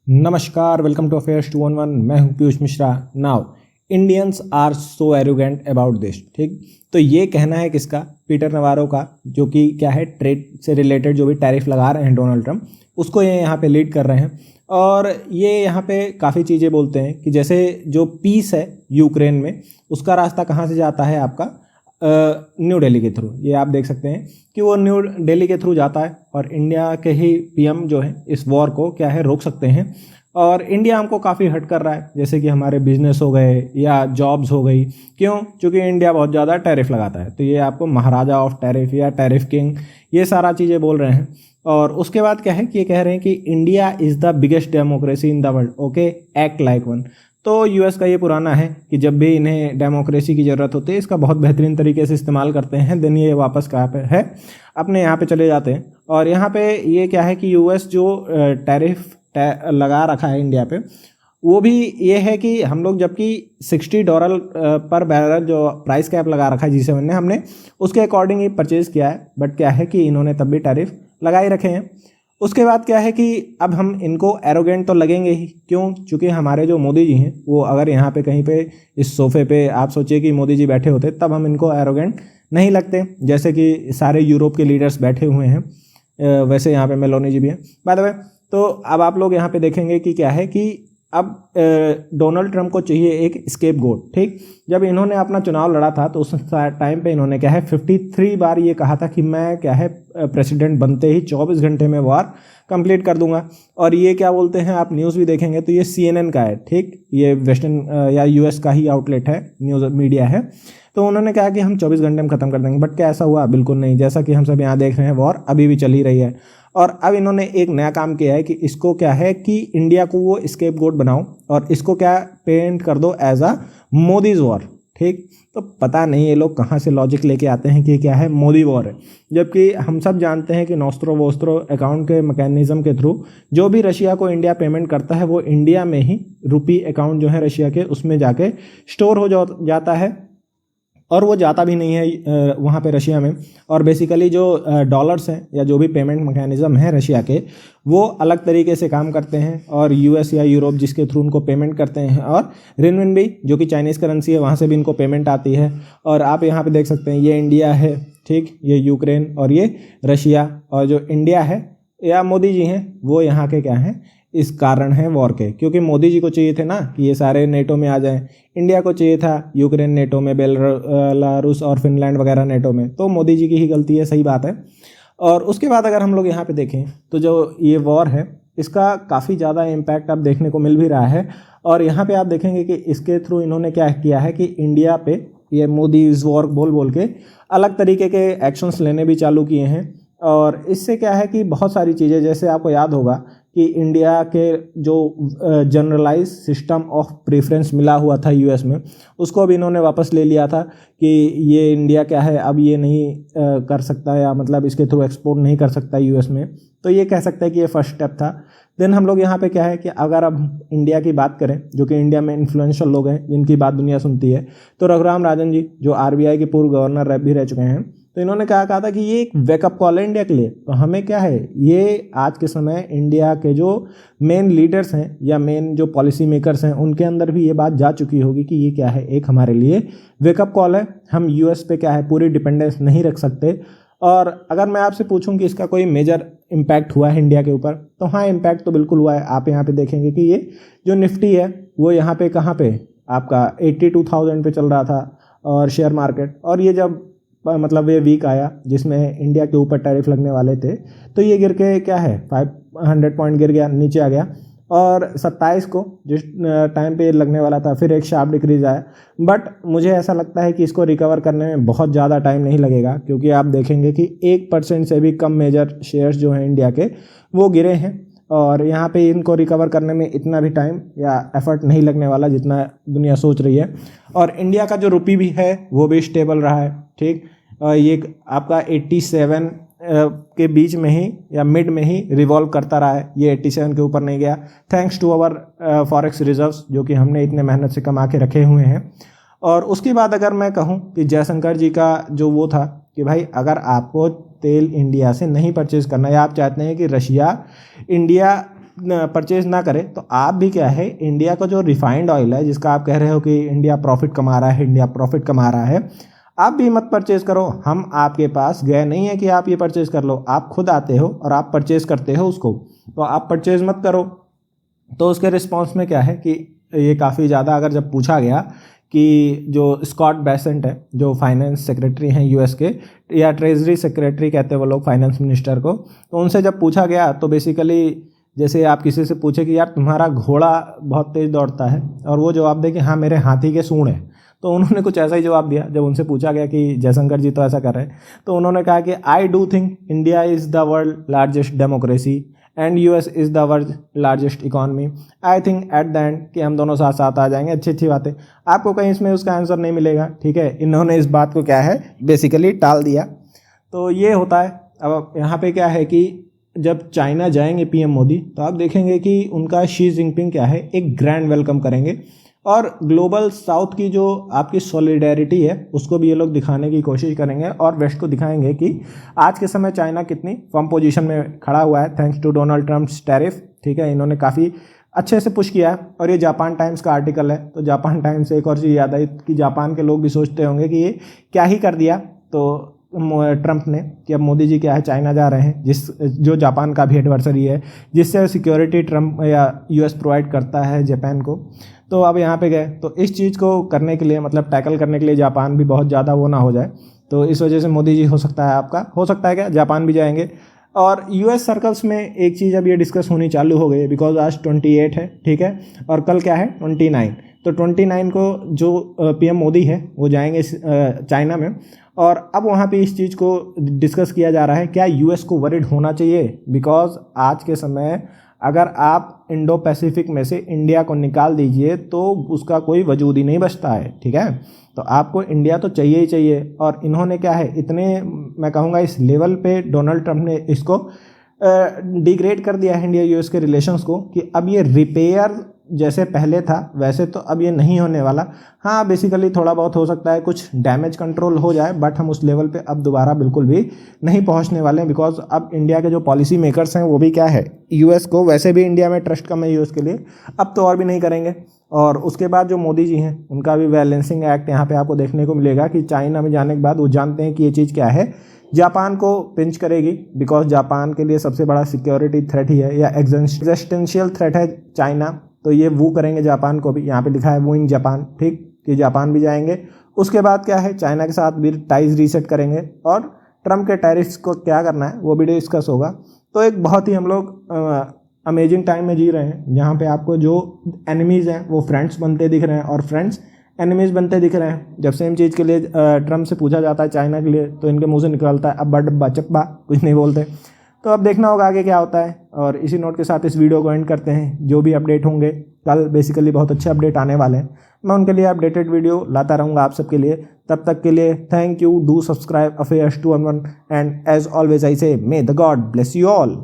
नमस्कार, welcome to affairs 211। मैं हूं Piyush Mishra. Now Indians are so arrogant about this. ठीक, तो ये कहना है किसका? पीटर नवारो का, जो कि क्या है, ट्रेड से रिलेटेड जो भी टैरिफ लगा रहे हैं डोनाल्ड ट्रंप, उसको ये यहाँ पे लीड कर रहे हैं। और ये यहाँ पे काफ़ी चीज़ें बोलते हैं कि जैसे जो पीस है यूक्रेन में, उसका रास्ता कहाँ से जाता है? आपका न्यू दिल्ली के थ्रू। ये आप देख सकते हैं कि वो न्यू दिल्ली के थ्रू जाता है और इंडिया के ही पीएम जो है इस वॉर को क्या है, रोक सकते हैं। और इंडिया हमको काफ़ी हर्ट कर रहा है, जैसे कि हमारे बिजनेस हो गए या जॉब्स हो गई। क्यों? क्योंकि इंडिया बहुत ज़्यादा टैरिफ लगाता है। तो ये आपको महाराजा ऑफ टैरिफ या टैरिफ किंग, ये सारा चीज़ें बोल रहे हैं। और उसके बाद क्या है कि ये कह रहे हैं कि India is the biggest democracy in the world, okay, act like one. तो यूएस का ये पुराना है कि जब भी इन्हें डेमोक्रेसी की ज़रूरत होती है, इसका बहुत बेहतरीन तरीके से इस्तेमाल करते हैं, देन ये वापस कहाँ पे है, अपने यहाँ पे चले जाते हैं। और यहाँ पे ये क्या है कि यूएस जो टैरिफ लगा रखा है इंडिया पे, वो भी ये है कि हम लोग जबकि $60 पर बैरल जो प्राइस कैप लगा रखा है G7 ने, हमने उसके अकॉर्डिंग ही परचेज़ किया है। बट क्या है कि इन्होंने तब भी टैरिफ लगा ही रखे हैं। उसके बाद क्या है कि अब हम इनको एरोगेंट तो लगेंगे ही। क्यों? क्योंकि हमारे जो मोदी जी हैं, वो अगर यहाँ पे कहीं पे इस सोफे पे आप सोचिए कि मोदी जी बैठे होते, तब हम इनको एरोगेंट नहीं लगते, जैसे कि सारे यूरोप के लीडर्स बैठे हुए हैं। वैसे यहाँ पे मेलोनी जी भी हैं, बाय द वे। तो अब आप लोग यहाँ पे देखेंगे कि क्या है कि अब डोनाल्ड ट्रंप को चाहिए एक स्केप गोट। ठीक, जब इन्होंने अपना चुनाव लड़ा था तो उस टाइम पे इन्होंने क्या है 53 बार ये कहा था कि मैं क्या है प्रेसिडेंट बनते ही 24 घंटे में वॉर कंप्लीट कर दूंगा। और ये क्या बोलते हैं, आप न्यूज़ भी देखेंगे तो ये CNN का है। ठीक, ये वेस्टर्न या यूएस का ही आउटलेट है, न्यूज़ मीडिया है। तो उन्होंने कहा कि हम 24 घंटे में ख़त्म कर देंगे। बट क्या ऐसा हुआ? बिल्कुल नहीं। जैसा कि हम सब यहाँ देख रहे हैं, वॉर अभी भी चल ही रही है। और अब इन्होंने एक नया काम किया है कि इसको क्या है कि इंडिया को वो स्केप गोट बनाओ और इसको क्या पेंट कर दो एज अ मोदीज वॉर। ठीक, तो पता नहीं ये लोग कहाँ से लॉजिक लेके आते हैं कि क्या है मोदी वॉर है, जबकि हम सब जानते हैं कि नोस्ट्रो वोस्ट्रो अकाउंट के मैकेनिज्म के थ्रू जो भी रशिया को इंडिया पेमेंट करता है, वो इंडिया में ही रुपी अकाउंट जो है रशिया के, उसमें जाके स्टोर हो जाता है। और वो जाता भी नहीं है वहाँ पे रशिया में। और बेसिकली जो डॉलर्स हैं या जो भी पेमेंट मैकेनिज़्म है रशिया के, वो अलग तरीके से काम करते हैं। और यूएस या यूरोप जिसके थ्रू उनको पेमेंट करते हैं, और रिनमिनबी जो कि चाइनीज़ करेंसी है, वहाँ से भी इनको पेमेंट आती है। और आप यहाँ पे देख सकते हैं, ये इंडिया है, ठीक, ये यूक्रेन और ये रशिया। और जो इंडिया है या मोदी जी हैं, वो यहाँ के क्या हैं, इस कारण है वॉर के। क्योंकि मोदी जी को चाहिए थे ना कि ये सारे नेटो में आ जाएं, इंडिया को चाहिए था यूक्रेन नेटो में, बेलारूस और फिनलैंड वगैरह नेटो में। तो मोदी जी की ही गलती है, सही बात है। और उसके बाद अगर हम लोग यहाँ पे देखें तो जो ये वॉर है, इसका काफ़ी ज़्यादा इम्पैक्ट अब देखने को मिल भी रहा है। और यहाँ पे आप देखेंगे कि इसके थ्रू इन्होंने क्या किया है कि इंडिया पे ये मोदी इज़ वॉर बोल बोल के अलग तरीके के एक्शंस लेने भी चालू किए हैं। और इससे क्या है कि बहुत सारी चीज़ें, जैसे आपको याद होगा कि इंडिया के जो जनरलाइज सिस्टम ऑफ प्रेफरेंस मिला हुआ था यूएस में, उसको अब इन्होंने वापस ले लिया था कि ये इंडिया क्या है, अब ये नहीं कर सकता, या मतलब इसके थ्रू एक्सपोर्ट नहीं कर सकता यूएस में। तो ये कह सकते हैं कि ये फर्स्ट स्टेप था। देन हम लोग यहाँ पे क्या है कि अगर अब इंडिया की बात करें, जो कि इंडिया में इन्फ्लुएंशियल लोग हैं जिनकी बात दुनिया सुनती है, तो रघुराम राजन जी जो आरबीआई के पूर्व गवर्नर भी रह चुके हैं, तो इन्होंने कहा था कि ये एक वेकअप कॉल है इंडिया के लिए। तो हमें क्या है, ये आज के समय इंडिया के जो मेन लीडर्स हैं या मेन जो पॉलिसी मेकर्स हैं, उनके अंदर भी ये बात जा चुकी होगी कि ये क्या है, एक हमारे लिए वेकअप कॉल है। हम यूएस पे क्या है पूरी डिपेंडेंस नहीं रख सकते। और अगर मैं आपसे पूछूं कि इसका कोई मेजर इम्पैक्ट हुआ है इंडिया के ऊपर, तो हाँ, इम्पैक्ट तो बिल्कुल हुआ है। आप यहाँ पे देखेंगे कि ये जो निफ्टी है, वो यहाँ पे कहाँ पे आपका 82,000 पे चल रहा था, और शेयर मार्केट। और ये जब मतलब ये वीक आया जिसमें इंडिया के ऊपर टैरिफ लगने वाले थे, तो ये गिर के क्या है 500 पॉइंट गिर गया, नीचे आ गया। और 27 को जिस टाइम पे लगने वाला था, फिर एक शार्प डिक्रीज आया। बट मुझे ऐसा लगता है कि इसको रिकवर करने में बहुत ज़्यादा टाइम नहीं लगेगा, क्योंकि आप देखेंगे कि 1% से भी कम मेजर शेयर्स जो हैं इंडिया के, वो गिरे हैं। और यहाँ पे इनको रिकवर करने में इतना भी टाइम या एफर्ट नहीं लगने वाला जितना दुनिया सोच रही है। और इंडिया का जो रुपी भी है, वो भी स्टेबल रहा है। ठीक, ये आपका 87 के बीच में ही या मिड में ही रिवॉल्व करता रहा है, ये 87 के ऊपर नहीं गया, thanks to our forex reserves, जो कि हमने इतने मेहनत से कमा के रखे हुए हैं। और उसके बाद अगर मैं कहूँ कि जयशंकर जी का जो वो था कि भाई अगर आपको तेल इंडिया से नहीं परचेज करना, या आप चाहते हैं कि रशिया इंडिया परचेज ना करे तो आप भी क्या है, इंडिया का जो रिफाइंड ऑयल है जिसका आप कह रहे हो कि इंडिया प्रॉफिट कमा रहा है, इंडिया प्रॉफिट कमा रहा है, आप भी मत परचेज करो। हम आपके पास गए नहीं है कि आप ये परचेज कर लो, आप खुद आते हो और आप परचेज करते हो उसको, तो आप परचेज मत करो। तो उसके रिस्पॉन्स में क्या है कि ये काफ़ी ज़्यादा, अगर जब पूछा गया कि जो स्कॉट बेसेंट है जो फाइनेंस सेक्रेटरी हैं यूएस के, या ट्रेजरी सेक्रेटरी कहते हैं वो लोग फाइनेंस मिनिस्टर को, तो उनसे जब पूछा गया तो बेसिकली जैसे आप किसी से पूछे कि यार तुम्हारा घोड़ा बहुत तेज़ दौड़ता है, और वो जवाब दे कि हाँ मेरे हाथी के सूंड है, तो उन्होंने कुछ ऐसा ही जवाब दिया। जब उनसे पूछा गया कि जयशंकर जी तो ऐसा कर रहे हैं, तो उन्होंने कहा कि I do think India is the world largest democracy and US is the world largest economy. I think at the end कि हम दोनों साथ साथ आ जाएंगे। अच्छी अच्छी बातें, आपको कहीं इसमें उसका आंसर नहीं मिलेगा, ठीक है। इन्होंने इस बात को क्या है बेसिकली टाल दिया। तो ये होता है। अब यहाँ पे क्या है कि जब चाइना जाएंगे पीएम मोदी, तो आप देखेंगे कि उनका शी जिनपिंग क्या है एक ग्रैंड वेलकम करेंगे, और ग्लोबल साउथ की जो आपकी सॉलिडेरिटी है उसको भी ये लोग दिखाने की कोशिश करेंगे, और वेस्ट को दिखाएंगे कि आज के समय चाइना कितनी फर्म पोजीशन में खड़ा हुआ है thanks to Donald Trump's tariff, ठीक है। इन्होंने काफ़ी अच्छे से पुश किया है। और ये जापान टाइम्स का आर्टिकल है, तो जापान टाइम्स से एक और चीज़ याद आई कि जापान के लोग भी सोचते होंगे कि ये क्या ही कर दिया तो ट्रम्प ने, कि अब मोदी जी क्या है चाइना जा रहे हैं, जो जापान का भी एडवर्सरी है, जिससे सिक्योरिटी ट्रम्प या यूएस प्रोवाइड करता है जापान को। तो अब यहाँ पे गए, तो इस चीज़ को करने के लिए, मतलब टैकल करने के लिए जापान भी बहुत ज़्यादा वो ना हो जाए, तो इस वजह से मोदी जी हो सकता है आपका, हो सकता है क्या जापान भी जाएंगे। और यूएस सर्कल्स में एक चीज़ अब ये डिस्कस होनी चालू हो गई, बिकॉज आज 28 है, ठीक है, और कल क्या है 29। तो 29 को जो पीएम मोदी है वो जाएंगे चाइना में, और अब वहाँ पे इस चीज़ को डिस्कस किया जा रहा है क्या यूएस को वरिड होना चाहिए, बिकॉज आज के समय अगर आप इंडो पैसिफिक में से इंडिया को निकाल दीजिए तो उसका कोई वजूद ही नहीं बचता है, ठीक है। तो आपको इंडिया तो चाहिए ही चाहिए। और इन्होंने क्या है इतने, मैं कहूँगा इस लेवल पे डोनाल्ड ट्रम्प ने इसको डिग्रेड कर दिया है इंडिया यूएस के रिलेशंस को, कि अब ये रिपेयर जैसे पहले था वैसे तो अब ये नहीं होने वाला। हाँ बेसिकली थोड़ा बहुत हो सकता है कुछ डैमेज कंट्रोल हो जाए, बट हम उस लेवल पे अब दोबारा बिल्कुल भी नहीं पहुंचने वाले हैं, बिकॉज अब इंडिया के जो पॉलिसी मेकर्स हैं वो भी क्या है यूएस को, वैसे भी इंडिया में ट्रस्ट कम है यूएस के लिए, अब तो और भी नहीं करेंगे। और उसके बाद जो मोदी जी हैं उनका भी बैलेंसिंग एक्ट यहाँ पे आपको देखने को मिलेगा कि चाइना में जाने के बाद वो जानते हैं कि ये चीज़ क्या है, जापान को पिंच करेगी, बिकॉज जापान के लिए सबसे बड़ा सिक्योरिटी थ्रेट ही है या एग्जिस्टेंशियल थ्रेट है चाइना, तो ये वो करेंगे जापान को भी। यहाँ पे लिखा है वूइंग जापान, ठीक, कि जापान भी जाएंगे। उसके बाद क्या है चाइना के साथ भी टाइज रीसेट करेंगे, और ट्रम्प के टैरिफ्स को क्या करना है वो भी डिस्कस होगा। तो एक बहुत ही हम लोग अमेजिंग टाइम में जी रहे हैं, जहाँ पे आपको जो एनिमीज़ हैं वो फ्रेंड्स बनते दिख रहे हैं, और फ्रेंड्स एनिमीज़ बनते दिख रहे हैं। जब सेम चीज़ के लिए ट्रम्प से पूछा जाता है चाइना के लिए, तो इनके मुंह से निकलता है अब्बा डब्बा चप्पा, कुछ नहीं बोलते। तो अब देखना होगा आगे क्या होता है। और इसी नोट के साथ इस वीडियो को एंड करते हैं। जो भी अपडेट होंगे कल बेसिकली बहुत अच्छे अपडेट आने वाले हैं, मैं उनके लिए अपडेटेड वीडियो लाता रहूँगा आप सबके लिए। तब तक के लिए thank you, do subscribe affairs 211 and as always I say may the god bless you all.